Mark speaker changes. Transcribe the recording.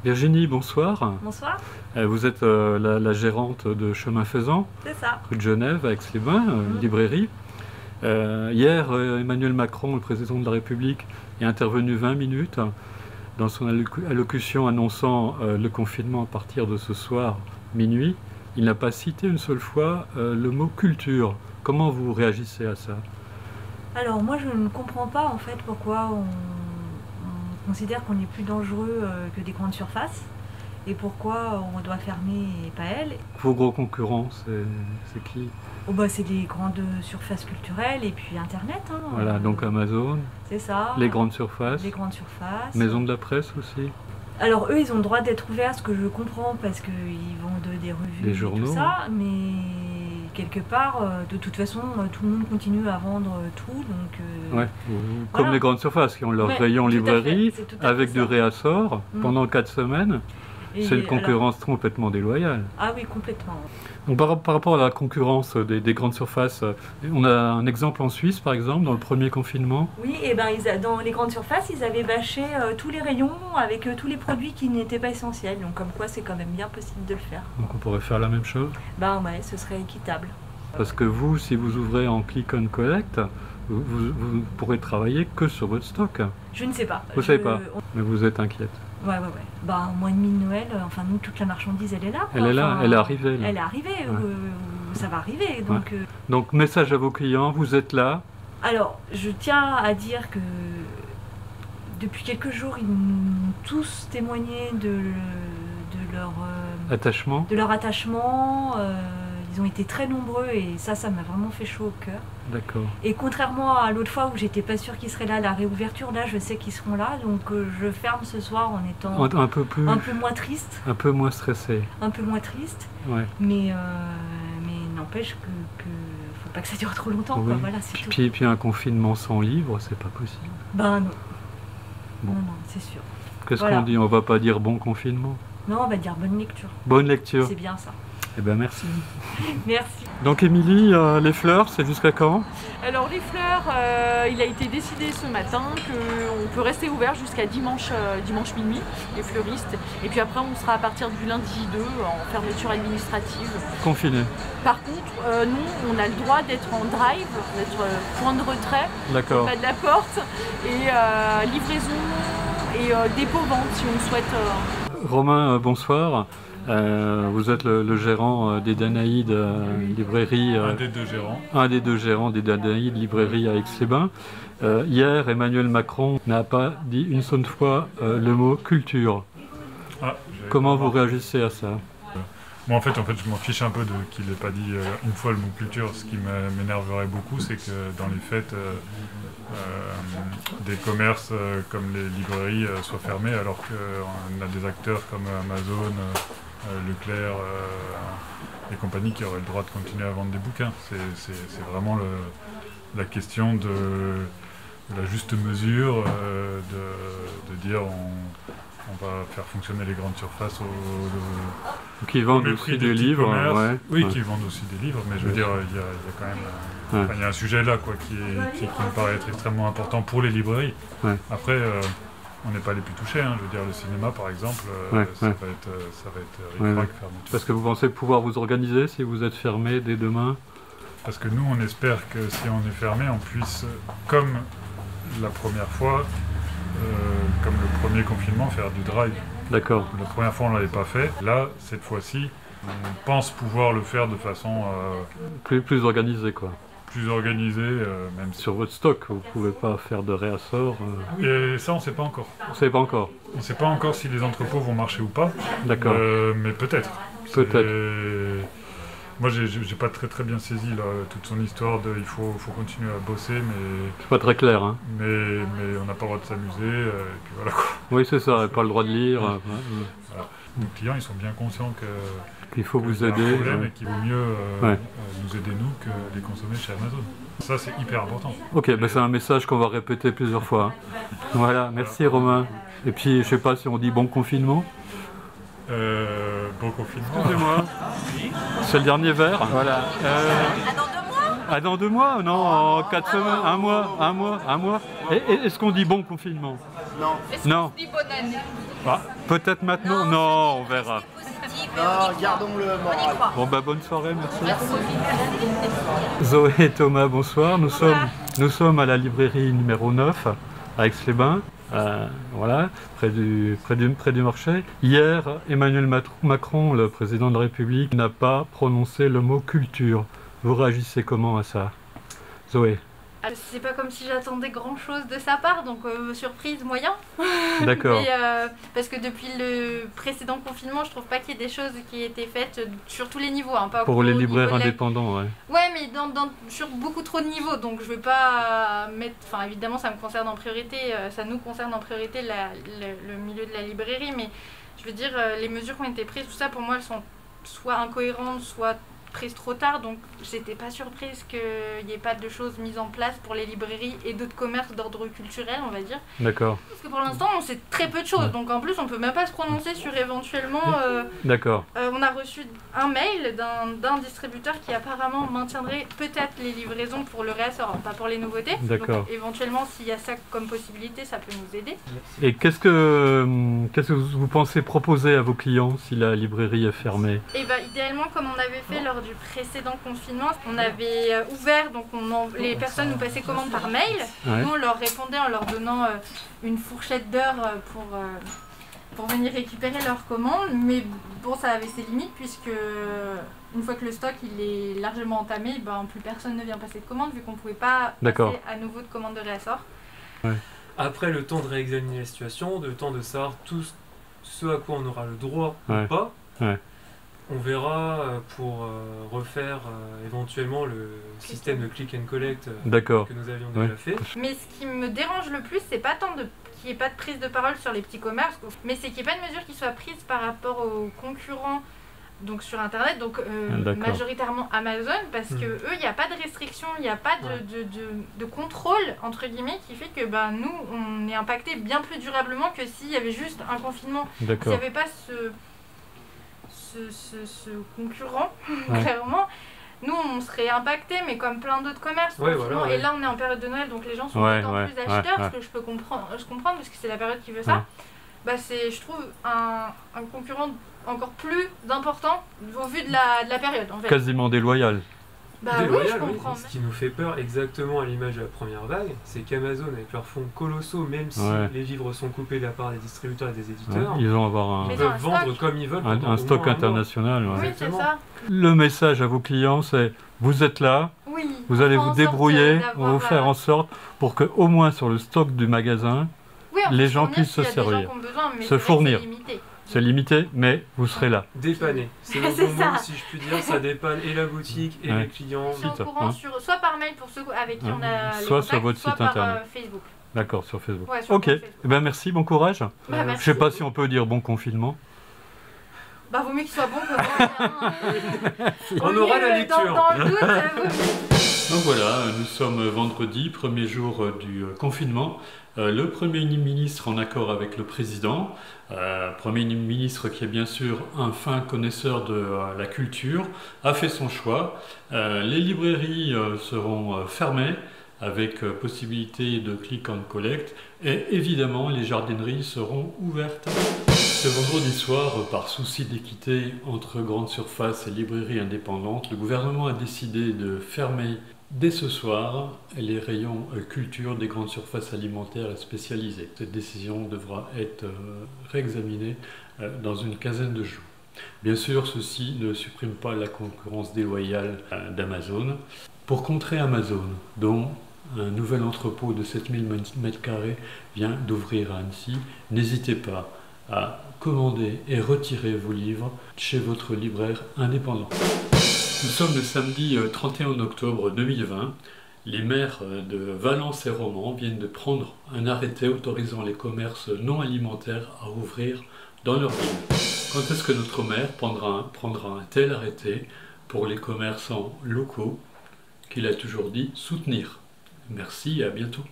Speaker 1: Virginie, bonsoir.
Speaker 2: Bonsoir.
Speaker 1: Vous êtes la gérante de Chemin Faisant,
Speaker 2: C'est ça.
Speaker 1: rue de Genève, à Aix-les-Bains, une librairie. Hier, Emmanuel Macron, le président de la République, est intervenu 20 minutes dans son allocution annonçant le confinement à partir de ce soir, minuit. Il n'a pas cité une seule fois le mot culture. Comment vous réagissez à ça?
Speaker 2: Alors moi je ne comprends pas en fait pourquoi on considère qu'on est plus dangereux que des grandes surfaces et pourquoi on doit fermer et pas elles.
Speaker 1: Vos gros concurrents, c'est qui?
Speaker 2: Oh bah c'est des grandes surfaces culturelles et puis internet. Hein,
Speaker 1: Voilà, donc Amazon,
Speaker 2: c'est ça.
Speaker 1: les grandes surfaces,
Speaker 2: Les grandes surfaces.
Speaker 1: maisons de la presse aussi.
Speaker 2: Alors eux ils ont le droit d'être ouverts, ce que je comprends parce qu'ils vendent des revues
Speaker 1: Des
Speaker 2: et
Speaker 1: journaux.
Speaker 2: tout ça, mais quelque part de toute façon tout le monde continue à vendre tout donc...
Speaker 1: Ouais. Comme
Speaker 2: Voilà.
Speaker 1: les grandes surfaces qui ont leur
Speaker 2: Ouais,
Speaker 1: rayon
Speaker 2: tout à fait,
Speaker 1: librairie
Speaker 2: c'est tout à fait
Speaker 1: avec
Speaker 2: ça.
Speaker 1: du réassort
Speaker 2: Mm.
Speaker 1: pendant 4 semaines.
Speaker 2: Et
Speaker 1: C'est une
Speaker 2: alors-
Speaker 1: concurrence complètement déloyale.
Speaker 2: Ah oui, complètement.
Speaker 1: Donc, par rapport à la concurrence des grandes surfaces, on a un exemple en Suisse par exemple, dans le premier confinement.
Speaker 2: Oui, et ben dans les grandes surfaces, ils avaient bâché tous les rayons avec tous les produits qui n'étaient pas essentiels. Donc comme quoi, c'est quand même bien possible de le faire.
Speaker 1: Donc on pourrait faire la même chose.
Speaker 2: Ben ouais, ce serait équitable.
Speaker 1: Parce que vous, si vous ouvrez en click and collect, vous pourrez travailler que sur votre stock.
Speaker 2: Je ne sais pas.
Speaker 1: Vous savez pas, mais vous êtes inquiète.
Speaker 2: Ouais. Ben un mois et demi de Noël, enfin nous, toute la marchandise, elle est là. Quoi.
Speaker 1: Elle est là,
Speaker 2: Enfin,
Speaker 1: elle est arrivée. Là.
Speaker 2: Elle est arrivée, ça va arriver. Donc,
Speaker 1: Donc message à vos clients, vous êtes là.
Speaker 2: alors, je tiens à dire que depuis quelques jours, ils m'ont tous témoigné de leur...
Speaker 1: Attachement.
Speaker 2: de leur attachement. Ils ont été très nombreux et ça m'a vraiment fait chaud au cœur.
Speaker 1: D'accord.
Speaker 2: Et contrairement à l'autre fois où j'étais pas sûre qu'ils seraient là à la réouverture, là je sais qu'ils seront là, donc je ferme ce soir en étant
Speaker 1: Un peu plus,
Speaker 2: un peu moins triste,
Speaker 1: un peu moins stressé.
Speaker 2: mais n'empêche que faut pas que ça dure trop longtemps,
Speaker 1: Oui.
Speaker 2: quoi. Voilà, c'est tout.
Speaker 1: Puis un confinement sans livre, c'est pas possible.
Speaker 2: Ben non,
Speaker 1: Bon.
Speaker 2: non, c'est sûr.
Speaker 1: Qu'est-ce
Speaker 2: Voilà.
Speaker 1: qu'on dit? On va pas dire bon confinement.
Speaker 2: Non, on va dire bonne lecture,
Speaker 1: Bonne lecture.
Speaker 2: c'est bien ça.
Speaker 1: Eh ben merci.
Speaker 2: Merci.
Speaker 1: Donc Émilie, les fleurs, c'est jusqu'à quand?
Speaker 3: Alors les fleurs, il a été décidé ce matin qu'on peut rester ouvert jusqu'à dimanche minuit, les fleuristes. Et puis après on sera à partir du lundi 2 en fermeture administrative.
Speaker 1: Confiné.
Speaker 3: Par contre, nous on a le droit d'être en drive, d'être point de retrait,
Speaker 1: D'accord.
Speaker 3: pas de la porte, et livraison et dépôt-vente si on le souhaite.
Speaker 1: Romain, bonsoir. Vous êtes le gérant des Danaïdes librairie.
Speaker 4: Un des deux gérants.
Speaker 1: Un des deux gérants des Danaïdes librairie à Aix-les-Bains. Hier, Emmanuel Macron n'a pas dit une seule fois le mot culture.
Speaker 4: Ah,
Speaker 1: Comment vous réagissez à ça?
Speaker 4: Moi en fait je m'en fiche un peu de qu'il n'ait pas dit une fois le mot culture. Ce qui m'énerverait beaucoup, c'est que dans les fêtes, des commerces comme les librairies soient fermés alors qu'on a des acteurs comme Amazon, Leclerc et compagnie qui auraient le droit de continuer à vendre des bouquins. C'est vraiment la question de la juste mesure, de dire on va faire fonctionner les grandes surfaces
Speaker 1: Donc ils vendent
Speaker 4: au
Speaker 1: aussi
Speaker 4: mépris
Speaker 1: des
Speaker 4: petits
Speaker 1: livres.
Speaker 4: commerces.
Speaker 1: Ouais.
Speaker 4: Oui,
Speaker 1: Ouais.
Speaker 4: qui vendent aussi des livres, mais je veux dire, il y a quand même
Speaker 1: Ouais.
Speaker 4: il y a un sujet là quoi, qui me paraît être extrêmement important pour les librairies.
Speaker 1: Ouais.
Speaker 4: Après, on n'est pas les plus touchés. Hein. Je veux dire, le cinéma par exemple,
Speaker 1: Ouais,
Speaker 4: ça
Speaker 1: ouais.
Speaker 4: va être
Speaker 1: Ouais,
Speaker 4: ric-rac,
Speaker 1: ouais.
Speaker 4: fermeture.
Speaker 1: Parce que vous pensez pouvoir vous organiser si vous êtes fermé dès demain?
Speaker 4: Parce que nous, on espère que si on est fermé, on puisse, comme la première fois, comme le premier confinement, faire du drive.
Speaker 1: D'accord.
Speaker 4: La première fois, on ne l'avait pas fait. Là, cette fois-ci, on pense pouvoir le faire de façon
Speaker 1: Plus organisé quoi.
Speaker 4: plus organisée, même si...
Speaker 1: Sur votre stock, vous pouvez pas faire de réassort.
Speaker 4: Et ça, on ne sait pas encore.
Speaker 1: Vous savez pas encore.
Speaker 4: On ne sait pas encore si les entrepôts vont marcher ou pas.
Speaker 1: D'accord.
Speaker 4: Mais peut-être.
Speaker 1: Peut-être.
Speaker 4: Moi, j'ai pas très bien saisi là, toute son histoire de il faut continuer à bosser,
Speaker 1: C'est pas très clair, hein.
Speaker 4: mais on n'a pas le droit de s'amuser, et puis voilà quoi.
Speaker 1: Oui, c'est ça, pas le droit de lire.
Speaker 4: Voilà. Nos clients, ils sont bien conscients
Speaker 1: Qu'il faut vous
Speaker 4: qu'il y a un
Speaker 1: aider.
Speaker 4: problème
Speaker 1: Ouais.
Speaker 4: et qu'il vaut mieux
Speaker 1: Ouais.
Speaker 4: nous aider nous que les consommer chez Amazon. Ça, c'est hyper important.
Speaker 1: Ok, ben c'est un message qu'on va répéter plusieurs fois. Hein. Voilà, merci Romain. Et puis, je sais pas si on dit bon confinement.
Speaker 4: Bon confinement.
Speaker 1: Excusez-moi. C'est le dernier verre. Voilà. Ah, dans 2 mois? Non, en 4 semaines, un mois. Est-ce qu'on dit bon confinement?
Speaker 5: Non.
Speaker 1: Non.
Speaker 3: dit bonne année.
Speaker 1: Ah, peut-être maintenant? Non, on verra.
Speaker 5: Non, gardons le moral.
Speaker 1: Bon bah bonne soirée, merci. Zoé et Thomas, bonsoir. Nous sommes à la librairie numéro 9 à Aix-les-Bains. Voilà, près du marché. Hier, Emmanuel Macron, le président de la République, n'a pas prononcé le mot culture. Vous réagissez comment à ça, Zoé?
Speaker 6: C'est pas comme si j'attendais grand chose de sa part, donc surprise moyen.
Speaker 1: D'accord.
Speaker 6: Parce que depuis le précédent confinement, je trouve pas qu'il y ait des choses qui aient été faites sur tous les niveaux. Hein, pas
Speaker 1: pour les libraires indépendants, ouais.
Speaker 6: Ouais, mais sur beaucoup trop de niveaux, donc je veux pas mettre. Enfin, évidemment, ça me concerne en priorité, ça nous concerne en priorité le milieu de la librairie, mais je veux dire, les mesures qui ont été prises, tout ça, pour moi, elles sont soit incohérentes, soit prises trop tard, donc j'étais pas surprise qu'il n'y ait pas de choses mises en place pour les librairies et d'autres commerces d'ordre culturel, on va dire.
Speaker 1: D'accord.
Speaker 6: Parce que pour l'instant, on sait très peu de choses, donc en plus, on peut même pas se prononcer sur éventuellement...
Speaker 1: D'accord.
Speaker 6: On a reçu un mail d'un distributeur qui apparemment maintiendrait peut-être les livraisons pour le réassort, pas pour les nouveautés.
Speaker 1: D'accord.
Speaker 6: Donc éventuellement, s'il y a ça comme possibilité, ça peut nous aider.
Speaker 1: Et qu'est-ce que vous pensez proposer à vos clients si la librairie est fermée?
Speaker 6: Et bah, idéalement, comme on avait fait lors du précédent confinement, on avait ouvert, donc les personnes nous passaient commande par mail.
Speaker 1: Ouais.
Speaker 6: Nous, on leur répondait en leur donnant une fourchette d'heures pour venir récupérer leur commande. Mais bon, ça avait ses limites puisque une fois que le stock il est largement entamé, ben, plus personne ne vient passer de commande vu qu'on ne pouvait pas passer à nouveau de commande de réassort.
Speaker 1: Ouais.
Speaker 7: Après le temps de réexaminer la situation, le temps de savoir tout ce à quoi on aura le droit ou pas, on verra pour refaire éventuellement le système de click and collect que nous avions déjà fait.
Speaker 6: Mais ce qui me dérange le plus, c'est pas tant qu'il n'y ait pas de prise de parole sur les petits commerces, mais c'est qu'il n'y ait pas de mesure qui soit prise par rapport aux concurrents donc sur internet, donc majoritairement Amazon, parce que eux, il n'y a pas de restriction, il n'y a pas de contrôle entre guillemets qui fait que ben, nous on est impacté bien plus durablement que s'il y avait juste un confinement. S'il n'y avait pas ce concurrent, clairement, nous on serait impacté, mais comme plein d'autres commerces. Et là on est en période de Noël, donc les gens sont d'autant plus acheteurs, ce que je comprends parce que c'est la période qui veut ça. Bah, c'est, je trouve, un concurrent encore plus important au vu de la période. En fait.
Speaker 1: Quasiment déloyal.
Speaker 6: Bah déloyal, oui, je comprends.
Speaker 7: Ce qui nous fait peur, exactement à l'image de la première vague, c'est qu'Amazon, avec leurs fonds colossaux, même si les vivres sont coupés de la part des distributeurs et des éditeurs,
Speaker 1: ils vont avoir
Speaker 7: ils peuvent vendre comme ils veulent.
Speaker 1: Un stock international.
Speaker 6: Oui, c'est ça.
Speaker 1: Le message à vos clients, c'est vous êtes là, vous allez vous débrouiller, on va vous faire en sorte pour que au moins sur le stock du magasin, les gens puissent se servir, se fournir. C'est limité, mais vous serez là.
Speaker 7: Dépanner. C'est le bon mot, si je puis dire. Ça dépanne et la boutique et les clients.
Speaker 6: On est au courant soit par mail pour ceux avec qui on a les
Speaker 1: soit sur votre site internet.
Speaker 6: Facebook.
Speaker 1: D'accord, sur Facebook.
Speaker 6: Ok.
Speaker 1: Eh ben, merci, bon courage.
Speaker 6: Je
Speaker 1: ne sais pas si on peut dire bon confinement.
Speaker 6: Bah, vaut mieux qu'il soit bon que bon.
Speaker 7: On aura la lecture.
Speaker 6: Dans le doute,
Speaker 1: donc voilà, nous sommes vendredi, premier jour du confinement. Le Premier ministre en accord avec le Président, Premier ministre qui est bien sûr un fin connaisseur de la culture, a fait son choix. Les librairies seront fermées avec possibilité de click and collect et évidemment les jardineries seront ouvertes. Ce vendredi soir, par souci d'équité entre grandes surfaces et librairies indépendantes, le gouvernement a décidé de fermer dès ce soir les rayons culture des grandes surfaces alimentaires et spécialisées. Cette décision devra être réexaminée dans une quinzaine de jours. Bien sûr, ceci ne supprime pas la concurrence déloyale d'Amazon. Pour contrer Amazon, dont un nouvel entrepôt de 7000 m² vient d'ouvrir à Annecy, n'hésitez pas à commander et retirer vos livres chez votre libraire indépendant. Nous sommes le samedi 31 octobre 2020. Les maires de Valence et Romans viennent de prendre un arrêté autorisant les commerces non alimentaires à ouvrir dans leur ville. Quand est-ce que notre maire prendra un tel arrêté pour les commerçants locaux qu'il a toujours dit soutenir? Merci et à bientôt.